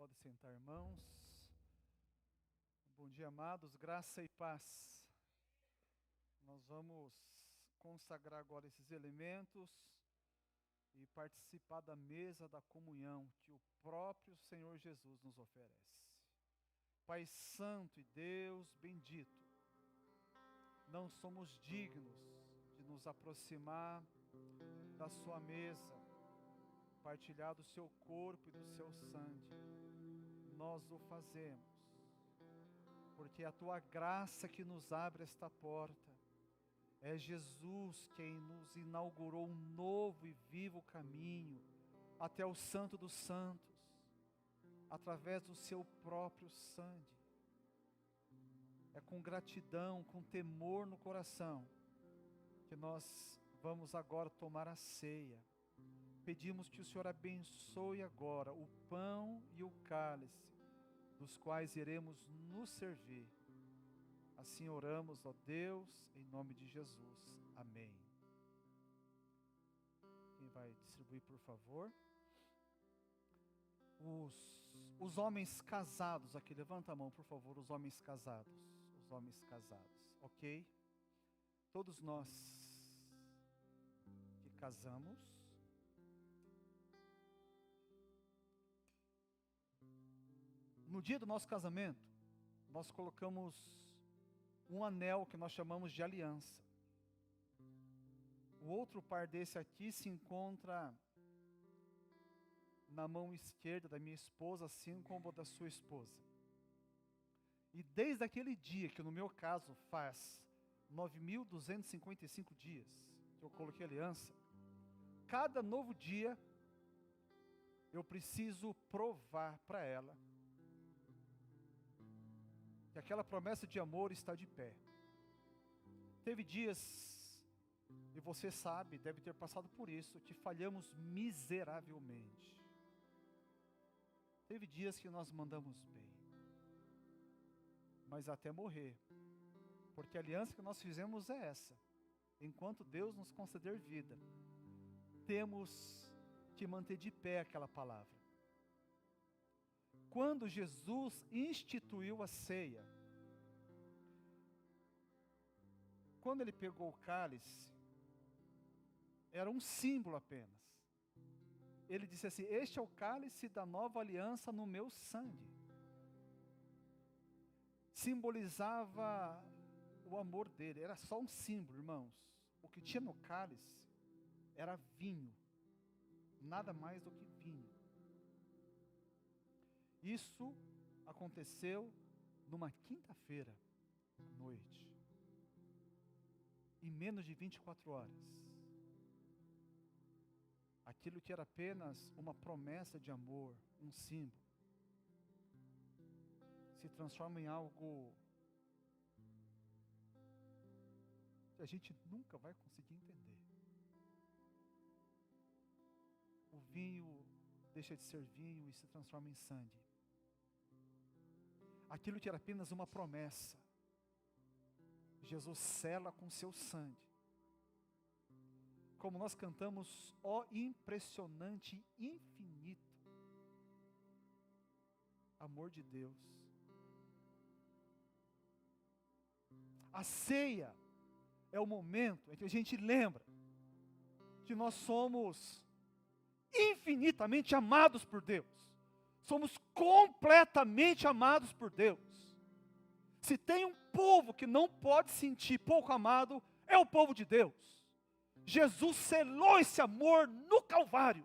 Pode sentar, irmãos. Bom dia, amados, graça e paz. Nós vamos consagrar agora esses elementos e participar da mesa da comunhão que o próprio Senhor Jesus nos oferece. Pai Santo e Deus bendito, não somos dignos de nos aproximar da sua mesa, partilhar do seu corpo e do seu sangue. Nós o fazemos, porque é a tua graça que nos abre esta porta. É Jesus quem nos inaugurou um novo e vivo caminho até o Santo dos Santos, através do seu próprio sangue. É com gratidão, com temor no coração, que nós vamos agora tomar a ceia. Pedimos que o Senhor abençoe agora o pão e o cálice, dos quais iremos nos servir. Assim oramos, ó Deus, em nome de Jesus. Amém. Quem vai distribuir, por favor? Os homens casados aqui, levanta a mão, por favor, os homens casados. Os homens casados, ok? Todos nós que casamos, no dia do nosso casamento, nós colocamos um anel que nós chamamos de aliança. O outro par desse aqui se encontra na mão esquerda da minha esposa, assim como da sua esposa. E desde aquele dia, que no meu caso faz 9.255 dias que eu coloquei aliança, cada novo dia eu preciso provar para ela que aquela promessa de amor está de pé. Teve dias, e você sabe, deve ter passado por isso, que falhamos miseravelmente. Teve dias que nós mandamos bem, mas até morrer, porque a aliança que nós fizemos é essa: enquanto Deus nos conceder vida, temos que manter de pé aquela palavra. Quando Jesus instituiu a ceia, quando ele pegou o cálice, era um símbolo apenas. Ele disse assim: este é o cálice da nova aliança no meu sangue. Simbolizava o amor dele, era só um símbolo, irmãos. O que tinha no cálice era vinho, nada mais do que vinho. Isso aconteceu numa quinta-feira à noite, em menos de 24 horas. Aquilo que era apenas uma promessa de amor, um símbolo, se transforma em algo que a gente nunca vai conseguir entender. O vinho deixa de ser vinho e se transforma em sangue. Aquilo que era apenas uma promessa, Jesus sela com seu sangue. Como nós cantamos, ó impressionante, infinito amor de Deus. A ceia é o momento em que a gente lembra que nós somos infinitamente amados por Deus. Somos completamente amados por Deus. Se tem um povo que não pode sentir pouco amado, é o povo de Deus. Jesus selou esse amor no Calvário.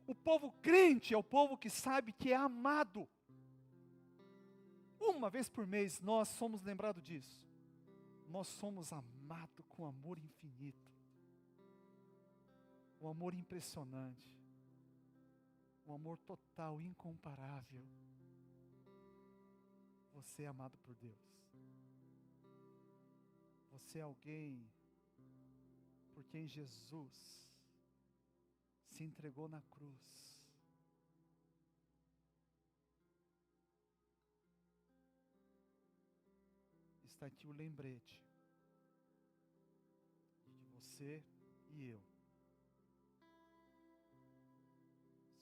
O povo crente é o povo que sabe que é amado. Uma vez por mês nós somos lembrados disso. Nós somos amados com amor infinito. Um amor impressionante. Um amor total, incomparável. Você é amado por Deus. Você é alguém por quem Jesus se entregou na cruz. Está aqui o lembrete de que você e eu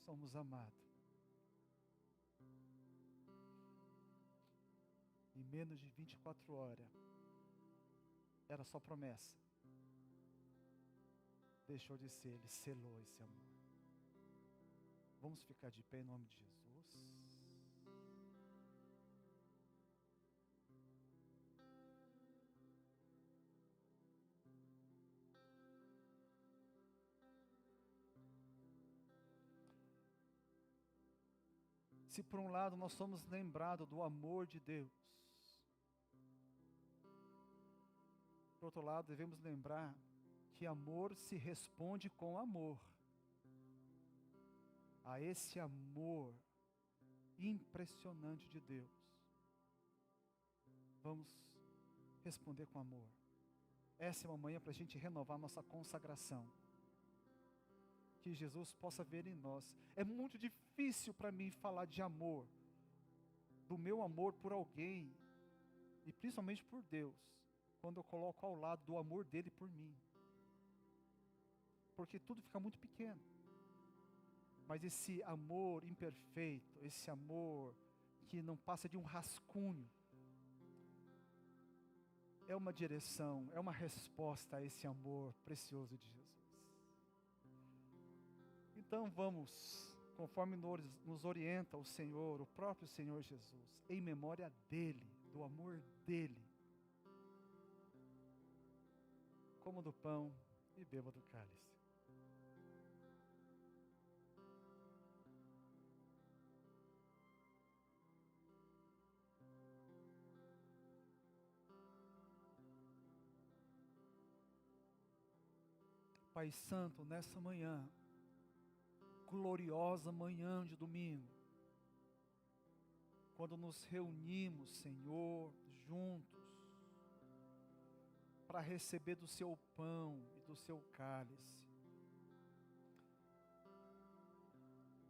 somos amados em menos de 24 horas, era só promessa. Deixou de ser, ele selou esse amor. Vamos ficar de pé em nome de Jesus. Se por um lado nós somos lembrados do amor de Deus, por outro lado devemos lembrar que amor se responde com amor. A esse amor impressionante de Deus, vamos responder com amor. Essa é uma manhã para a gente renovar nossa consagração. Que Jesus possa ver em nós. É muito difícil para mim falar de amor, do meu amor por alguém, e principalmente por Deus, quando eu coloco ao lado do amor dele por mim. Porque tudo fica muito pequeno. Mas esse amor imperfeito, esse amor que não passa de um rascunho, é uma direção, é uma resposta a esse amor precioso de Jesus. Então vamos, conforme nos orienta o Senhor, o próprio Senhor Jesus, em memória dele, do amor dele, como do pão e beba do cálice. Pai Santo, nessa manhã, gloriosa manhã de domingo, quando nos reunimos, Senhor, juntos, para receber do seu pão e do seu cálice,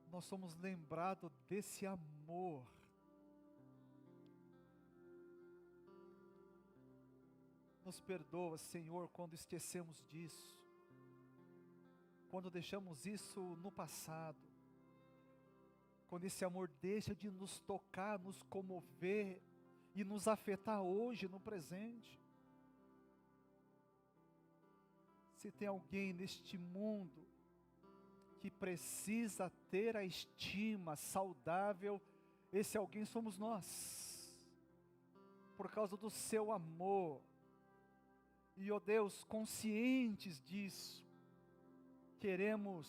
nós somos lembrados desse amor. Nos perdoa, Senhor, quando esquecemos disso, quando deixamos isso no passado, quando esse amor deixa de nos tocar, nos comover e nos afetar hoje, no presente. Se tem alguém neste mundo que precisa ter a estima saudável, esse alguém somos nós, por causa do seu amor. E, ó Deus, conscientes disso, queremos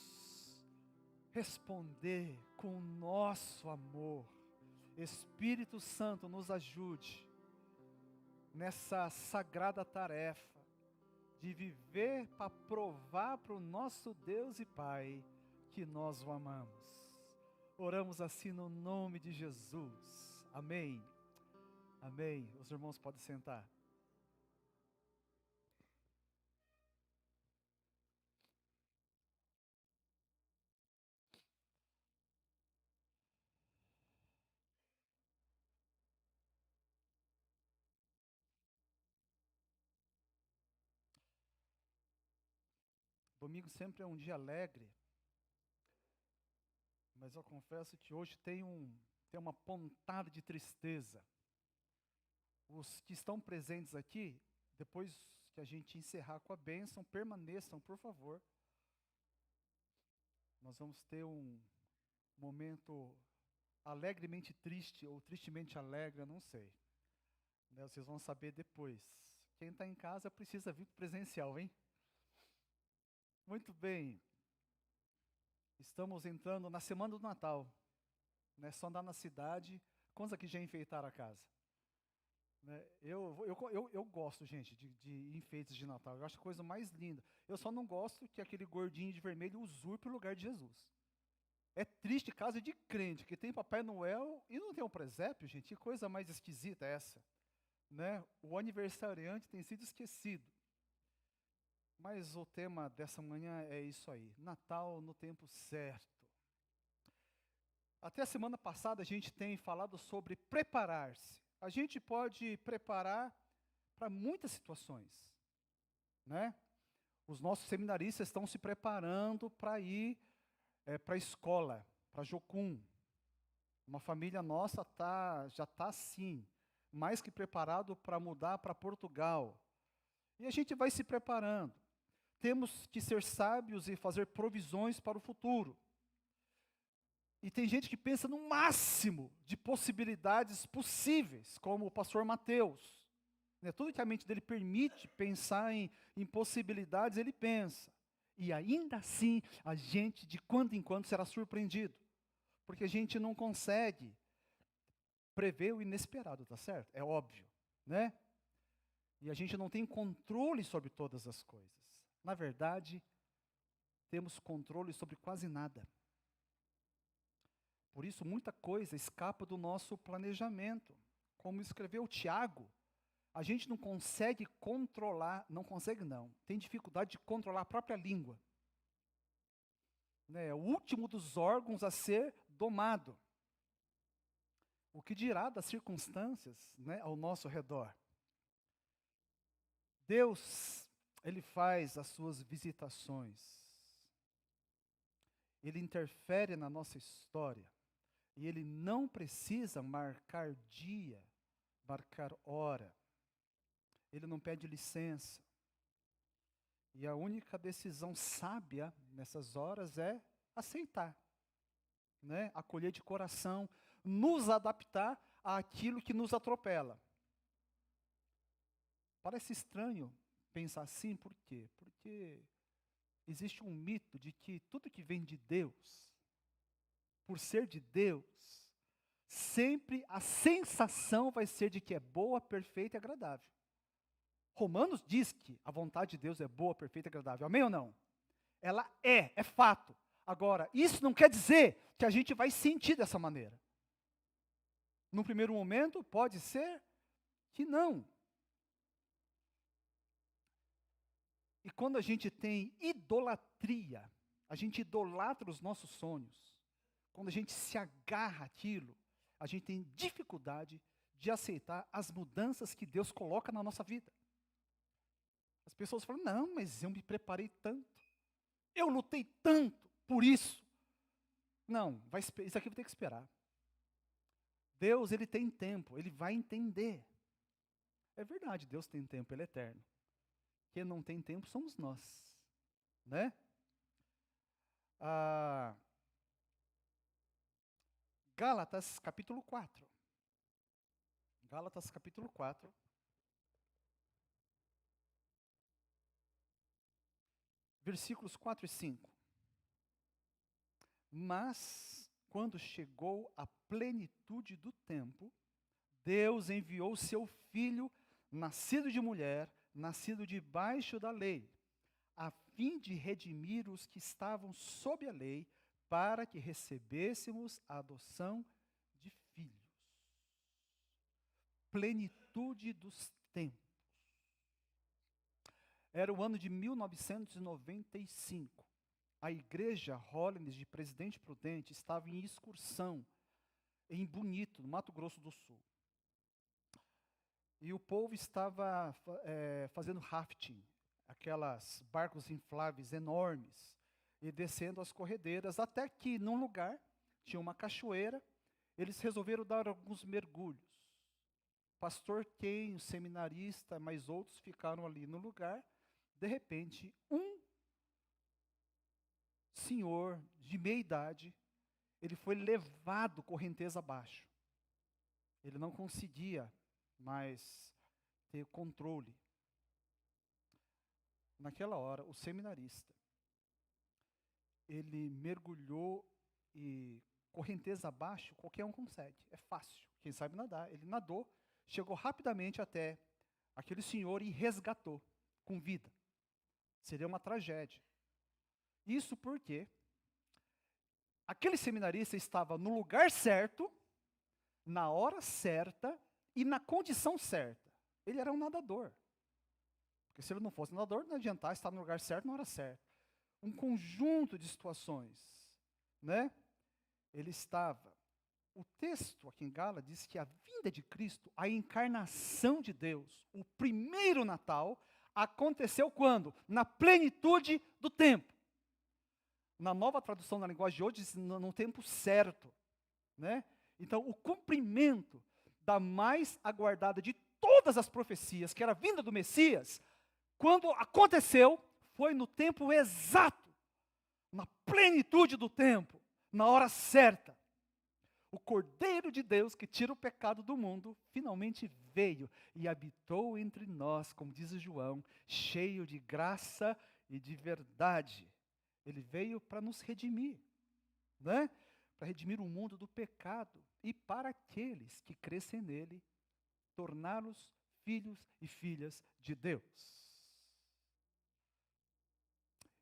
responder com o nosso amor. Espírito Santo, nos ajude nessa sagrada tarefa de viver para provar para o nosso Deus e Pai que nós o amamos. Oramos assim no nome de Jesus. Amém. Amém. Os irmãos podem sentar. Domingo sempre é um dia alegre, mas eu confesso que hoje tem uma pontada de tristeza. Os que estão presentes aqui, depois que a gente encerrar com a bênção, permaneçam, por favor. Nós vamos ter um momento alegremente triste, ou tristemente alegre, eu não sei. Né, vocês vão saber depois. Quem está em casa precisa vir presencial, hein? Muito bem. Estamos entrando na semana do Natal. Né? Só andar na cidade. Quantos aqui já enfeitaram a casa? Né? Eu gosto, gente, de enfeites de Natal. Eu acho a coisa mais linda. Eu só não gosto que aquele gordinho de vermelho usurpe o lugar de Jesus. É triste casa de crente, que tem Papai Noel e não tem um presépio, gente. Que coisa mais esquisita é essa? Né? O aniversariante tem sido esquecido. Mas o tema dessa manhã é isso aí, Natal no tempo certo. Até a semana passada a gente tem falado sobre preparar-se. A gente pode preparar para muitas situações, né? Os nossos seminaristas estão se preparando para ir para a escola, para Jocum. Uma família nossa já está assim, mais que preparado para mudar para Portugal. E a gente vai se preparando. Temos que ser sábios e fazer provisões para o futuro. E tem gente que pensa no máximo de possibilidades possíveis, como o pastor Mateus. Tudo que a mente dele permite pensar em possibilidades, ele pensa. E ainda assim, a gente de quando em quando será surpreendido. Porque a gente não consegue prever o inesperado, tá certo? É óbvio, né? E a gente não tem controle sobre todas as coisas. Na verdade, temos controle sobre quase nada. Por isso, muita coisa escapa do nosso planejamento. Como escreveu Tiago, a gente não consegue controlar, tem dificuldade de controlar a própria língua. É o último dos órgãos a ser domado. O que dirá das circunstâncias, ao nosso redor? Deus, Ele faz as suas visitações. Ele interfere na nossa história. E Ele não precisa marcar dia, marcar hora. Ele não pede licença. E a única decisão sábia nessas horas é aceitar, acolher de coração, nos adaptar àquilo que nos atropela. Parece estranho pensar assim, por quê? Porque existe um mito de que tudo que vem de Deus, por ser de Deus, sempre a sensação vai ser de que é boa, perfeita e agradável. Romanos diz que a vontade de Deus é boa, perfeita e agradável. Amém ou não? Ela é fato. Agora, isso não quer dizer que a gente vai sentir dessa maneira. No primeiro momento, pode ser que não. E quando a gente tem idolatria, a gente idolatra os nossos sonhos. Quando a gente se agarra àquilo, a gente tem dificuldade de aceitar as mudanças que Deus coloca na nossa vida. As pessoas falam, não, mas eu me preparei tanto. Eu lutei tanto por isso. Não, isso aqui vai ter que esperar. Deus, Ele tem tempo, Ele vai entender. É verdade, Deus tem tempo, Ele é eterno. Quem não tem tempo somos nós, Gálatas capítulo 4. Gálatas capítulo 4. Versículos 4 e 5. Mas, quando chegou a plenitude do tempo, Deus enviou seu Filho, nascido de mulher, nascido debaixo da lei, a fim de redimir os que estavam sob a lei, para que recebêssemos a adoção de filhos. Plenitude dos tempos. Era o ano de 1995. A igreja Holiness de Presidente Prudente estava em excursão em Bonito, no Mato Grosso do Sul. E o povo estava fazendo rafting, aquelas barcos infláveis enormes, e descendo as corredeiras, até que num lugar tinha uma cachoeira, eles resolveram dar alguns mergulhos. Pastor Ken, o seminarista, mais outros ficaram ali no lugar. De repente, um senhor de meia idade, ele foi levado correnteza abaixo. Ele não conseguia mais ter controle. Naquela hora, o seminarista, ele mergulhou e correnteza abaixo, qualquer um consegue, é fácil. Quem sabe nadar, ele nadou, chegou rapidamente até aquele senhor e resgatou com vida. Seria uma tragédia. Isso porque aquele seminarista estava no lugar certo, na hora certa e na condição certa. Ele era um nadador. Porque se ele não fosse nadador, não adiantava estar no lugar certo na hora certa. Um conjunto de situações, Ele estava. O texto aqui em Gálatas diz que a vinda de Cristo, a encarnação de Deus, o primeiro Natal, aconteceu quando? Na plenitude do tempo. Na nova tradução da linguagem de hoje, diz no tempo certo, Então, o cumprimento da mais aguardada de todas as profecias, que era a vinda do Messias, quando aconteceu, foi no tempo exato, na plenitude do tempo, na hora certa. O Cordeiro de Deus que tira o pecado do mundo, finalmente veio e habitou entre nós, como diz João, cheio de graça e de verdade. Ele veio para nos redimir, né? Para redimir o mundo do pecado e para aqueles que crescem nele, torná-los filhos e filhas de Deus.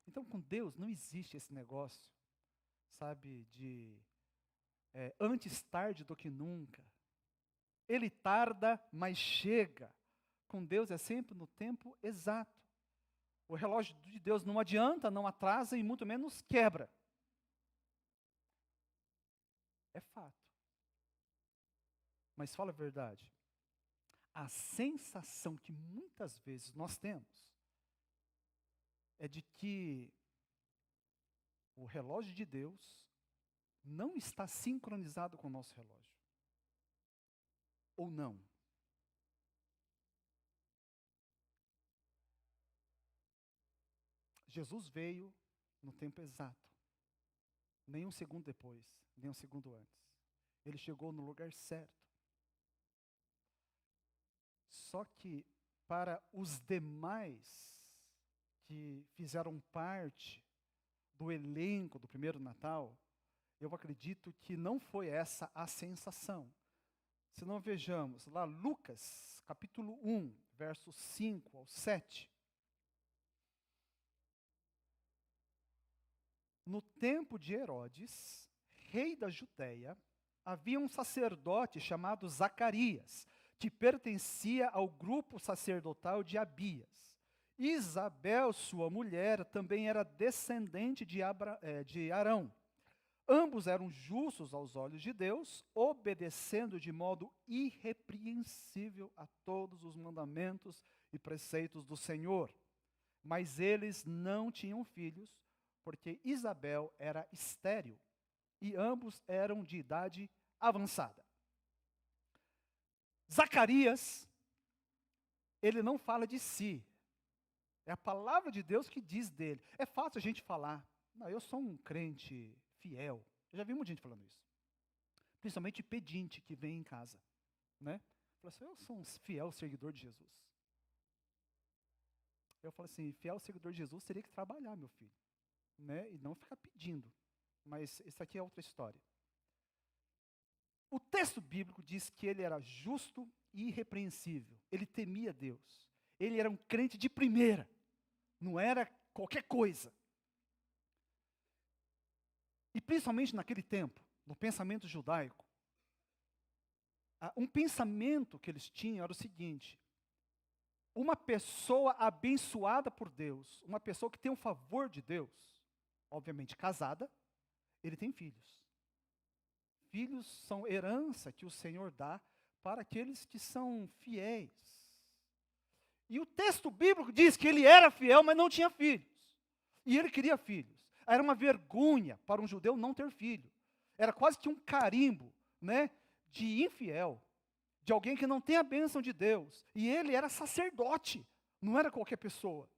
Então, com Deus não existe esse negócio, sabe, de antes tarde do que nunca. Ele tarda, mas chega. Com Deus é sempre no tempo exato. O relógio de Deus não adianta, não atrasa e muito menos quebra. É fato. Mas fala a verdade. A sensação que muitas vezes nós temos é de que o relógio de Deus não está sincronizado com o nosso relógio. Ou não? Jesus veio no tempo exato. Nem um segundo depois, nem um segundo antes. Ele chegou no lugar certo. Só que para os demais que fizeram parte do elenco do primeiro Natal, eu acredito que não foi essa a sensação. Se não vejamos lá Lucas, capítulo 1, versos 5 ao 7. No tempo de Herodes, rei da Judéia, havia um sacerdote chamado Zacarias, que pertencia ao grupo sacerdotal de Abias. Isabel, sua mulher, também era descendente de Arão. Ambos eram justos aos olhos de Deus, obedecendo de modo irrepreensível a todos os mandamentos e preceitos do Senhor. Mas eles não tinham filhos, porque Isabel era estéril, e ambos eram de idade avançada. Zacarias, ele não fala de si, é a palavra de Deus que diz dele. É fácil a gente falar, não, eu sou um crente fiel. Eu já vi muita gente falando isso. Principalmente pedinte que vem em casa, né? Fala assim, eu sou um fiel seguidor de Jesus. Eu falo assim, fiel seguidor de Jesus teria que trabalhar, meu filho, né? E não ficar pedindo. Mas isso aqui é outra história. O texto bíblico diz que ele era justo e irrepreensível. Ele temia Deus. Ele era um crente de primeira. Não era qualquer coisa. E principalmente naquele tempo, no pensamento judaico, um pensamento que eles tinham era o seguinte: uma pessoa abençoada por Deus, uma pessoa que tem o favor de Deus, obviamente casada, ele tem filhos. Filhos são herança que o Senhor dá para aqueles que são fiéis. E o texto bíblico diz que ele era fiel, mas não tinha filhos. E ele queria filhos. Era uma vergonha para um judeu não ter filho. Era quase que um carimbo, né, de infiel, de alguém que não tem a bênção de Deus. E ele era sacerdote, não era qualquer pessoa.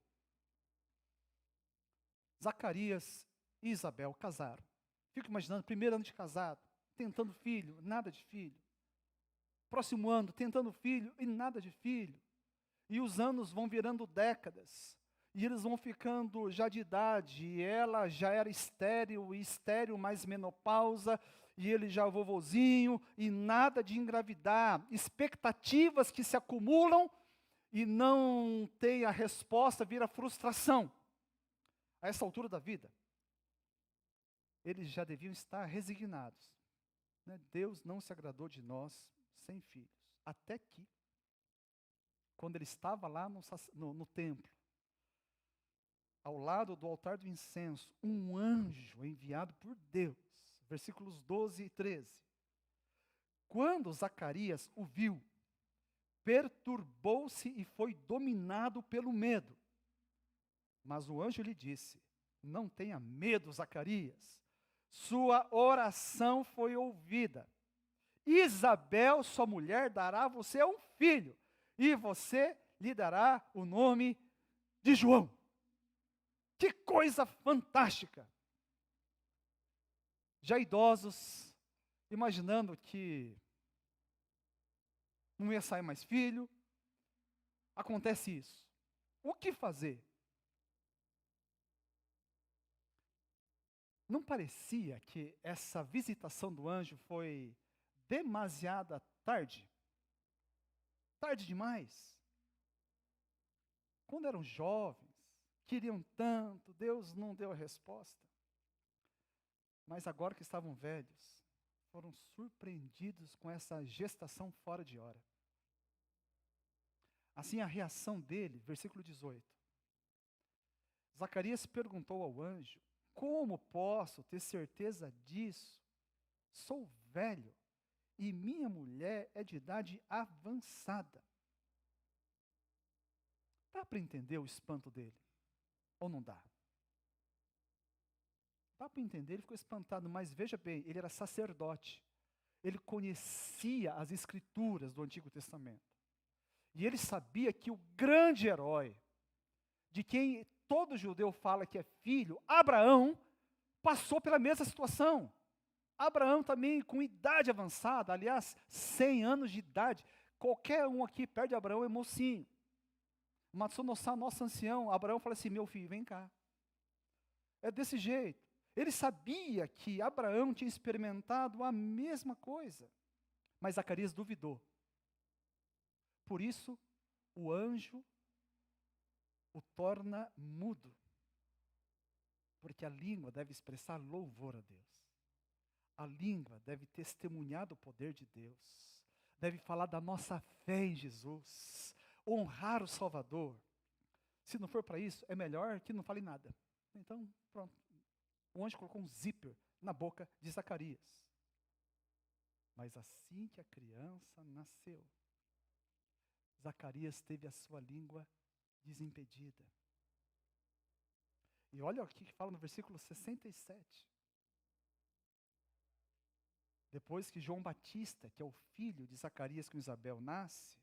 Zacarias e Isabel casaram. Fico imaginando, primeiro ano de casado, tentando filho, nada de filho. Próximo ano, tentando filho e nada de filho. E os anos vão virando décadas. E eles vão ficando já de idade. E ela já era estéril, e estéril mais menopausa. E ele já vovozinho. E nada de engravidar. Expectativas que se acumulam e não tem a resposta, vira frustração. A essa altura da vida, eles já deviam estar resignados. Né? Deus não se agradou de nós sem filhos. Até que, quando ele estava lá no templo, ao lado do altar do incenso, um anjo enviado por Deus, versículos 12 e 13. Quando Zacarias o viu, perturbou-se e foi dominado pelo medo. Mas o anjo lhe disse: não tenha medo, Zacarias, sua oração foi ouvida, Isabel, sua mulher, dará a você um filho, e você lhe dará o nome de João. Que coisa fantástica! Já idosos, imaginando que não ia sair mais filho, acontece isso. O que fazer? Não parecia que essa visitação do anjo foi demasiada tarde? Tarde demais? Quando eram jovens, queriam tanto, Deus não deu a resposta. Mas agora que estavam velhos, foram surpreendidos com essa gestação fora de hora. Assim a reação dele, versículo 18. Zacarias perguntou ao anjo: como posso ter certeza disso? Sou velho e minha mulher é de idade avançada. Dá para entender o espanto dele? Ou não dá? Dá para entender, ele ficou espantado, mas veja bem, ele era sacerdote. Ele conhecia as escrituras do Antigo Testamento. E ele sabia que o grande herói, de quem todo judeu fala que é filho, Abraão, passou pela mesma situação. Abraão também com idade avançada, aliás, 100 anos de idade. Qualquer um aqui perto de Abraão é mocinho. Mas nosso ancião, Abraão fala assim: meu filho, vem cá. É desse jeito. Ele sabia que Abraão tinha experimentado a mesma coisa. Mas Zacarias duvidou. Por isso, o anjo o torna mudo. Porque a língua deve expressar louvor a Deus. A língua deve testemunhar do poder de Deus. Deve falar da nossa fé em Jesus. Honrar o Salvador. Se não for para isso, é melhor que não fale nada. Então, pronto. O anjo colocou um zíper na boca de Zacarias. Mas assim que a criança nasceu, Zacarias teve a sua língua desimpedida. E olha o que fala no versículo 67. Depois que João Batista, que é o filho de Zacarias com Isabel, nasce,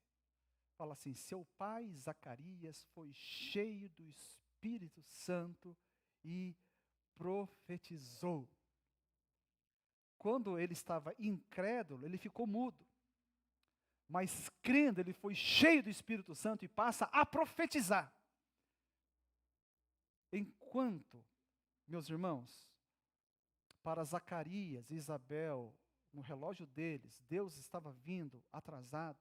fala assim: seu pai Zacarias foi cheio do Espírito Santo e profetizou. Quando ele estava incrédulo, ele ficou mudo. Mas crendo, ele foi cheio do Espírito Santo e passa a profetizar. Enquanto, meus irmãos, para Zacarias e Isabel, no relógio deles, Deus estava vindo atrasado.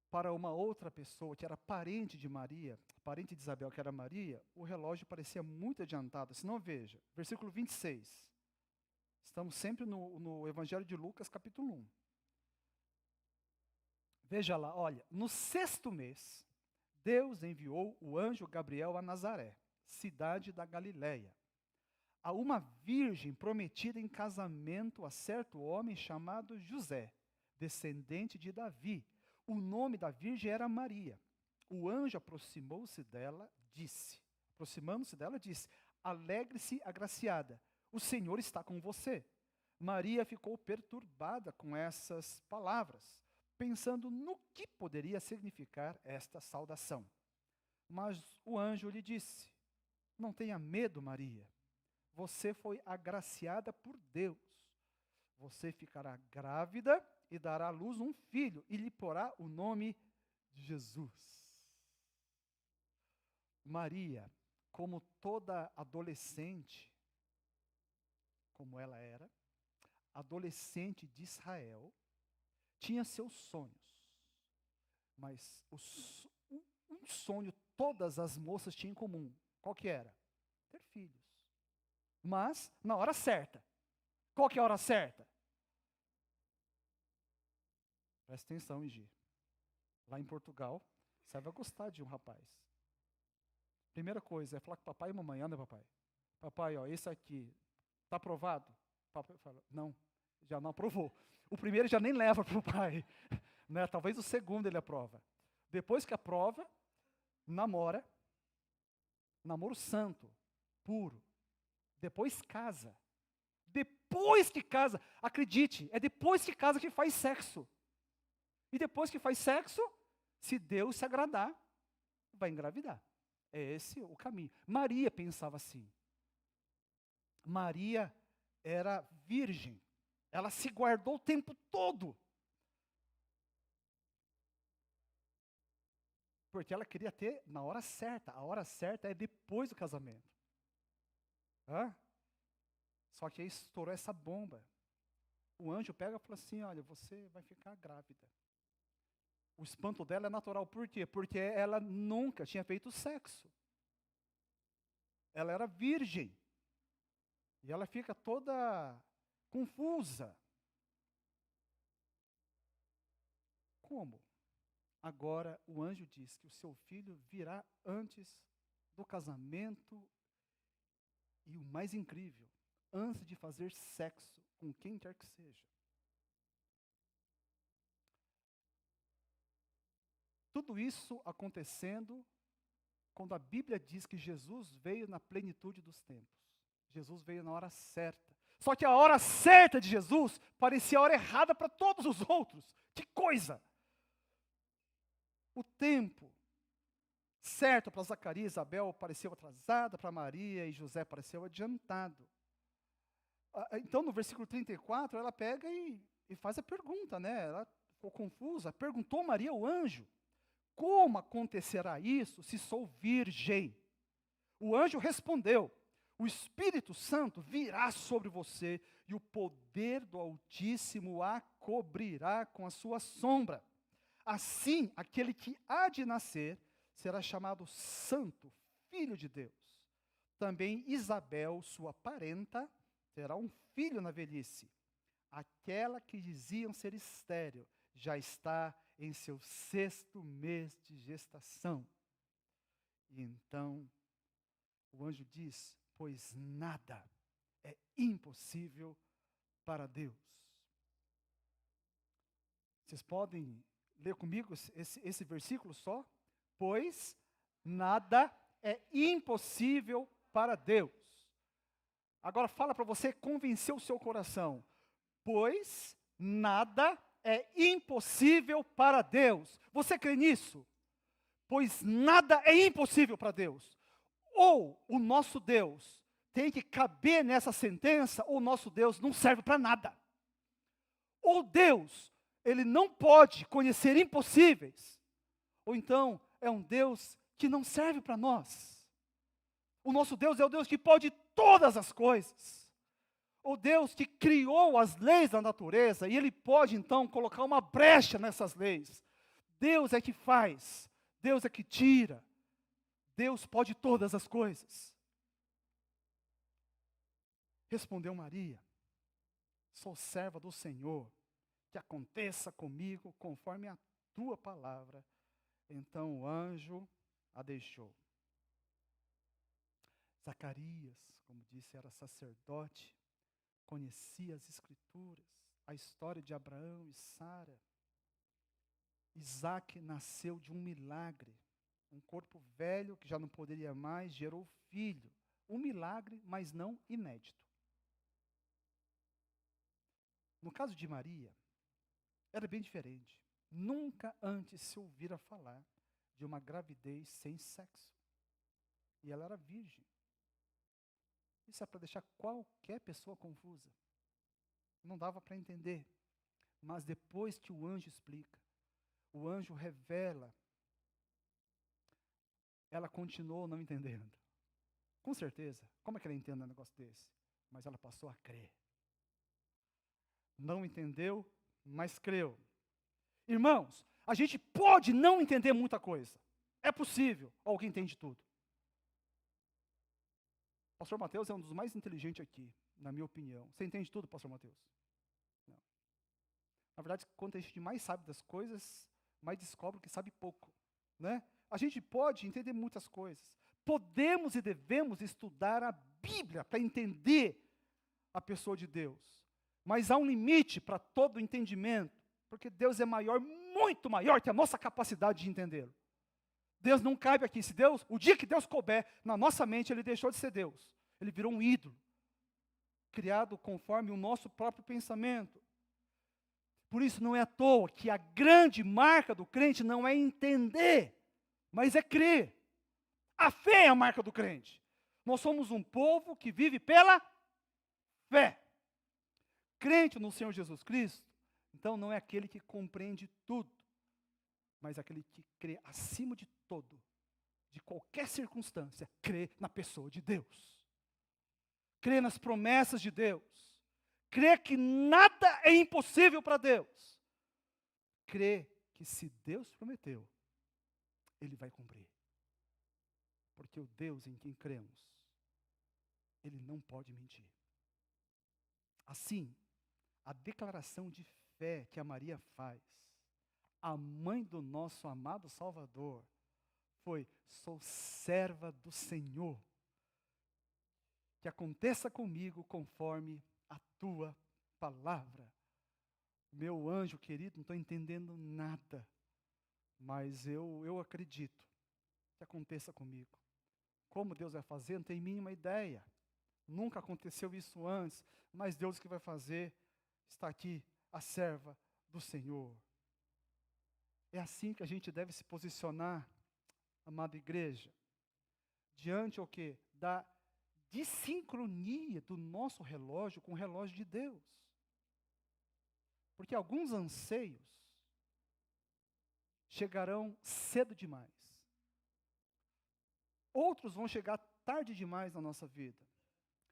Para uma outra pessoa que era parente de Maria, parente de Isabel, que era Maria, o relógio parecia muito adiantado. Se não, veja, versículo 26. Estamos sempre no Evangelho de Lucas, capítulo 1. Veja lá, olha, no 6º mês, Deus enviou o anjo Gabriel a Nazaré, cidade da Galileia, a uma virgem prometida em casamento a certo homem chamado José, descendente de Davi. O nome da virgem era Maria. O anjo aproximando-se dela, disse: alegre-se, agraciada, o Senhor está com você. Maria ficou perturbada com essas palavras, pensando no que poderia significar esta saudação. Mas o anjo lhe disse: não tenha medo, Maria. Você foi agraciada por Deus. Você ficará grávida e dará à luz um filho, e lhe porá o nome de Jesus. Maria, como toda adolescente, como ela era, adolescente de Israel, tinha seus sonhos. Mas um sonho todas as moças tinham em comum. Qual que era? Ter filhos. Mas na hora certa. Qual que é a hora certa? Presta atenção, Igi. Lá em Portugal, você vai gostar de um rapaz. Primeira coisa é falar com papai e mamãe. Anda, papai. Papai, ó, esse aqui, está aprovado? Papai fala: não, já não aprovou. O primeiro já nem leva para o pai. Né? Talvez o segundo ele aprova. Depois que aprova, namora. Namoro santo, puro. Depois casa. Depois que casa, acredite, é depois que casa que faz sexo. E depois que faz sexo, se Deus se agradar, vai engravidar. É esse o caminho. Maria pensava assim. Maria era virgem. Ela se guardou o tempo todo. Porque ela queria ter na hora certa. A hora certa é depois do casamento. Só que aí estourou essa bomba. O anjo pega e fala assim, olha, você vai ficar grávida. O espanto dela é natural. Por quê? Porque ela nunca tinha feito sexo. Ela era virgem. E ela fica toda confusa. Como? Agora o anjo diz que o seu filho virá antes do casamento. E o mais incrível, antes de fazer sexo com quem quer que seja. Tudo isso acontecendo quando a Bíblia diz que Jesus veio na plenitude dos tempos. Jesus veio na hora certa. Só que a hora certa de Jesus parecia a hora errada para todos os outros. Que coisa! O tempo certo para Zacarias e Isabel pareceu atrasado, para Maria e José pareceu adiantado. Então, no versículo 34, ela pega e faz a pergunta, né? Ela ficou confusa. Perguntou Maria ao anjo, como acontecerá isso se sou virgem? O anjo respondeu, o Espírito Santo virá sobre você e o poder do Altíssimo a cobrirá com a sua sombra. Assim, aquele que há de nascer será chamado Santo, Filho de Deus. Também Isabel, sua parenta, terá um filho na velhice. Aquela que diziam ser estéril já está em seu 6º mês de gestação. E então, o anjo diz, pois nada é impossível para Deus. Vocês podem ler comigo esse versículo só? Pois nada é impossível para Deus. Agora fala para você convencer o seu coração. Pois nada é impossível para Deus. Você crê nisso? Pois nada é impossível para Deus. Ou o nosso Deus tem que caber nessa sentença, ou o nosso Deus não serve para nada. Ou Deus, ele não pode conhecer impossíveis. Ou então, é um Deus que não serve para nós. O nosso Deus é o Deus que pode todas as coisas. O Deus que criou as leis da natureza, e Ele pode então colocar uma brecha nessas leis. Deus é que faz, Deus é que tira. Deus pode todas as coisas. Respondeu Maria, sou serva do Senhor, que aconteça comigo conforme a tua palavra. Então o anjo a deixou. Zacarias, como disse, era sacerdote, conhecia as Escrituras, a história de Abraão e Sara. Isaac nasceu de um milagre. Um corpo velho que já não poderia mais, gerou filho. Um milagre, mas não inédito. No caso de Maria, era bem diferente. Nunca antes se ouvira falar de uma gravidez sem sexo. E ela era virgem. Isso é para deixar qualquer pessoa confusa. Não dava para entender. Mas depois que o anjo explica, o anjo revela, ela continuou não entendendo. Com certeza, como é que ela entende um negócio desse? Mas ela passou a crer. Não entendeu, mas creu. Irmãos, a gente pode não entender muita coisa. É possível. Alguém entende tudo. Pastor Mateus é um dos mais inteligentes aqui, na minha opinião. Você entende tudo, Pastor Mateus? Não. Na verdade, quanto a gente mais sabe das coisas, mais descobre que sabe pouco, né? A gente pode entender muitas coisas. Podemos e devemos estudar a Bíblia para entender a pessoa de Deus. Mas há um limite para todo entendimento, porque Deus é maior, muito maior que a nossa capacidade de entendê-lo. Deus não cabe aqui. Se Deus, o dia que Deus couber na nossa mente, Ele deixou de ser Deus. Ele virou um ídolo. criado conforme o nosso próprio pensamento. Por isso não é à toa que a grande marca do crente não é entender, mas é crer. A fé é a marca do crente. Nós somos um povo que vive pela fé. Crente no Senhor Jesus Cristo, então não é aquele que compreende tudo, mas aquele que crê acima de todo, de qualquer circunstância, crê na pessoa de Deus. Crê nas promessas de Deus. Crê que nada é impossível para Deus. Crê que se Deus prometeu, Ele vai cumprir. Porque o Deus em quem cremos, Ele não pode mentir. Assim, a declaração de fé que a Maria faz, a mãe do nosso amado Salvador, foi: sou serva do Senhor. Que aconteça comigo conforme a tua palavra. Meu anjo querido, não estou entendendo nada, mas eu acredito que aconteça comigo. Como Deus vai fazer, não tenho a mínima ideia. Nunca aconteceu isso antes, mas Deus que vai fazer, está aqui a serva do Senhor. É assim que a gente deve se posicionar, amada igreja, diante o quê? Da desincronia do nosso relógio com o relógio de Deus. Porque alguns anseios chegarão cedo demais. Outros vão chegar tarde demais na nossa vida.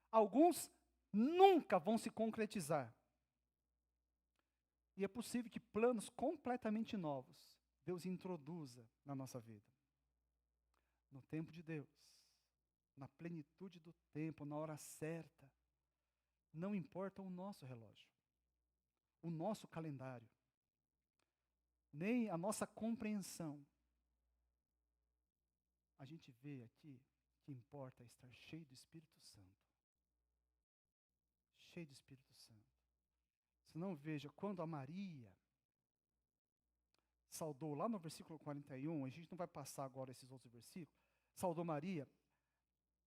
Alguns nunca vão se concretizar. E é possível que planos completamente novos Deus introduza na nossa vida. No tempo de Deus, na plenitude do tempo, na hora certa. Não importa o nosso relógio, o nosso calendário, nem a nossa compreensão. A gente vê aqui que importa estar cheio do Espírito Santo. Cheio do Espírito Santo. Senão, veja, quando a Maria saudou, lá no versículo 41, a gente não vai passar agora esses outros versículos, saudou Maria,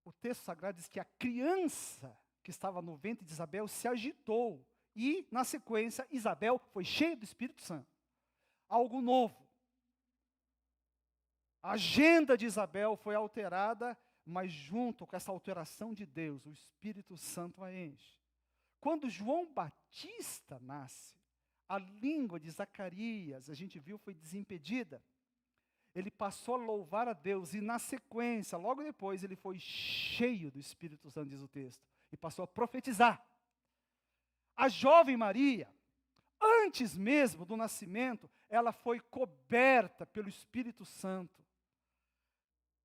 o texto sagrado diz que a criança que estava no ventre de Isabel se agitou, e, na sequência, Isabel foi cheia do Espírito Santo. Algo novo. A agenda de Isabel foi alterada, mas junto com essa alteração de Deus, o Espírito Santo a enche. Quando João Batista nasce, a língua de Zacarias, a gente viu, foi desimpedida. Ele passou a louvar a Deus e, na sequência, logo depois, ele foi cheio do Espírito Santo, diz o texto, e passou a profetizar. A jovem Maria, antes mesmo do nascimento, ela foi coberta pelo Espírito Santo.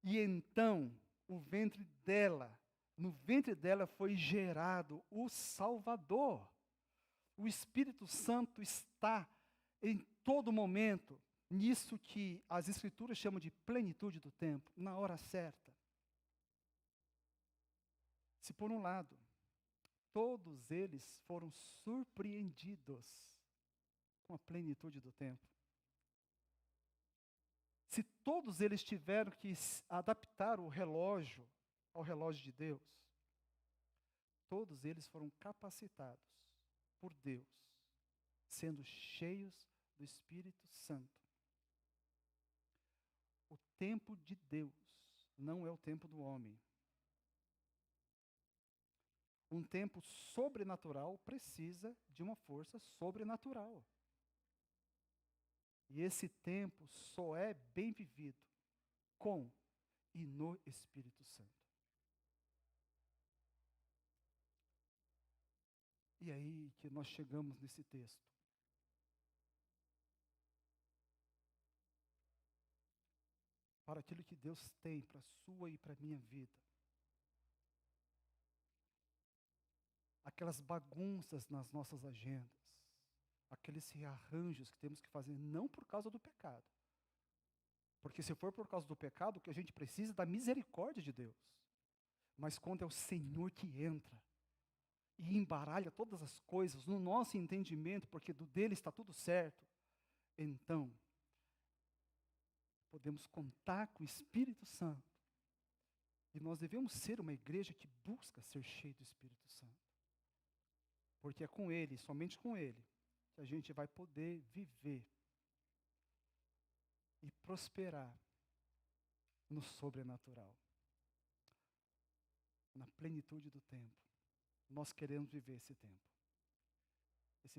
E então, no ventre dela foi gerado o Salvador. O Espírito Santo está em todo momento, nisso que as Escrituras chamam de plenitude do tempo, na hora certa. Se por um lado, todos eles foram surpreendidos com a plenitude do tempo, se todos eles tiveram que adaptar o relógio ao relógio de Deus, todos eles foram capacitados por Deus, sendo cheios do Espírito Santo. O tempo de Deus não é o tempo do homem. Um tempo sobrenatural precisa de uma força sobrenatural. E esse tempo só é bem vivido com e no Espírito Santo. E aí que nós chegamos nesse texto. Para aquilo que Deus tem para a sua e para a minha vida. Aquelas bagunças nas nossas agendas. Aqueles rearranjos que temos que fazer, não por causa do pecado. Porque se for por causa do pecado, o que a gente precisa é da misericórdia de Deus. Mas quando é o Senhor que entra e embaralha todas as coisas no nosso entendimento, porque do dele está tudo certo, então podemos contar com o Espírito Santo. E nós devemos ser uma igreja que busca ser cheio do Espírito Santo. Porque é com Ele, somente com Ele, que a gente vai poder viver e prosperar no sobrenatural, na plenitude do tempo. Nós queremos viver esse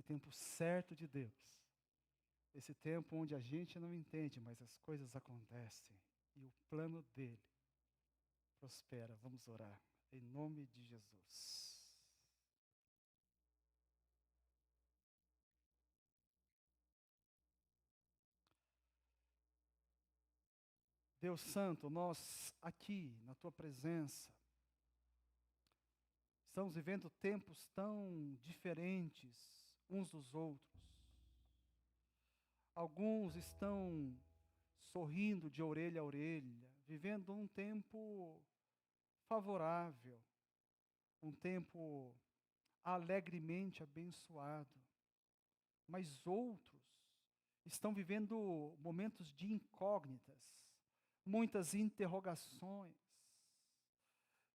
tempo certo de Deus, esse tempo onde a gente não entende, mas as coisas acontecem e o plano dele prospera. Vamos orar, em nome de Jesus. Deus Santo, nós aqui, na Tua presença, estamos vivendo tempos tão diferentes uns dos outros. Alguns estão sorrindo de orelha a orelha, vivendo um tempo favorável, um tempo alegremente abençoado. Mas outros estão vivendo momentos de incógnitas, muitas interrogações.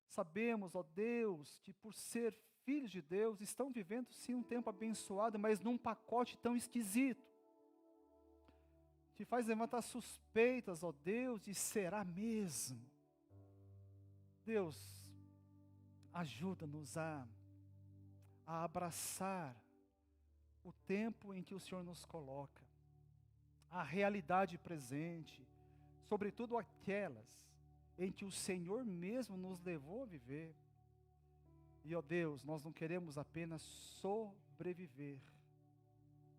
Sabemos, ó Deus, que por ser filhos de Deus, estão vivendo sim um tempo abençoado, mas num pacote tão esquisito, que faz levantar suspeitas, ó Deus, e será mesmo? Deus, ajuda-nos a abraçar o tempo em que o Senhor nos coloca, a realidade presente, sobretudo aquelas em que o Senhor mesmo nos levou a viver. E, ó Deus, nós não queremos apenas sobreviver,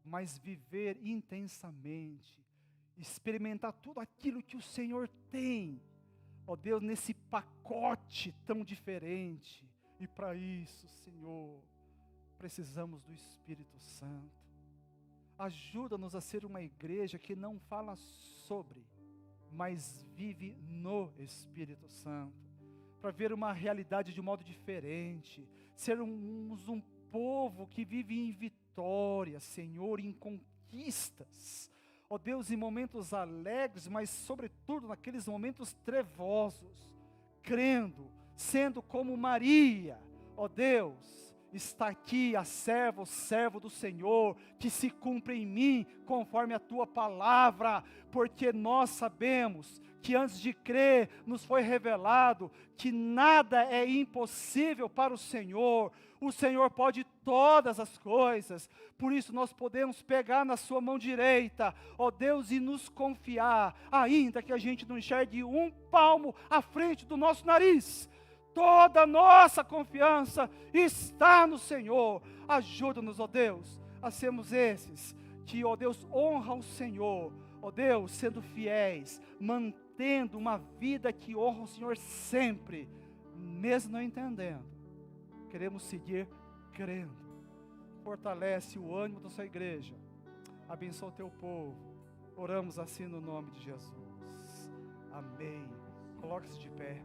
mas viver intensamente, experimentar tudo aquilo que o Senhor tem, ó Deus, nesse pacote tão diferente. E para isso, Senhor, precisamos do Espírito Santo. Ajuda-nos a ser uma igreja que não fala sobre, mas vive no Espírito Santo, para ver uma realidade de um modo diferente, sermos um povo que vive em vitória, Senhor, em conquistas, ó Deus, em momentos alegres, mas sobretudo naqueles momentos trevosos, crendo, sendo como Maria, ó Deus, está aqui a serva, o servo do Senhor, que se cumpre em mim, conforme a Tua palavra, porque nós sabemos que antes de crer, nos foi revelado que nada é impossível para o Senhor pode todas as coisas, por isso nós podemos pegar na sua mão direita, ó Deus, e nos confiar, ainda que a gente não enxergue um palmo à frente do nosso nariz. Toda a nossa confiança está no Senhor. Ajuda-nos, ó Deus, a sermos esses que, ó Deus, honram o Senhor, ó Deus, sendo fiéis, mantendo uma vida que honra o Senhor sempre, mesmo não entendendo. Queremos seguir crendo. Fortalece o ânimo da sua igreja. Abençoa o teu povo. Oramos assim no nome de Jesus. Amém. Coloque-se de pé.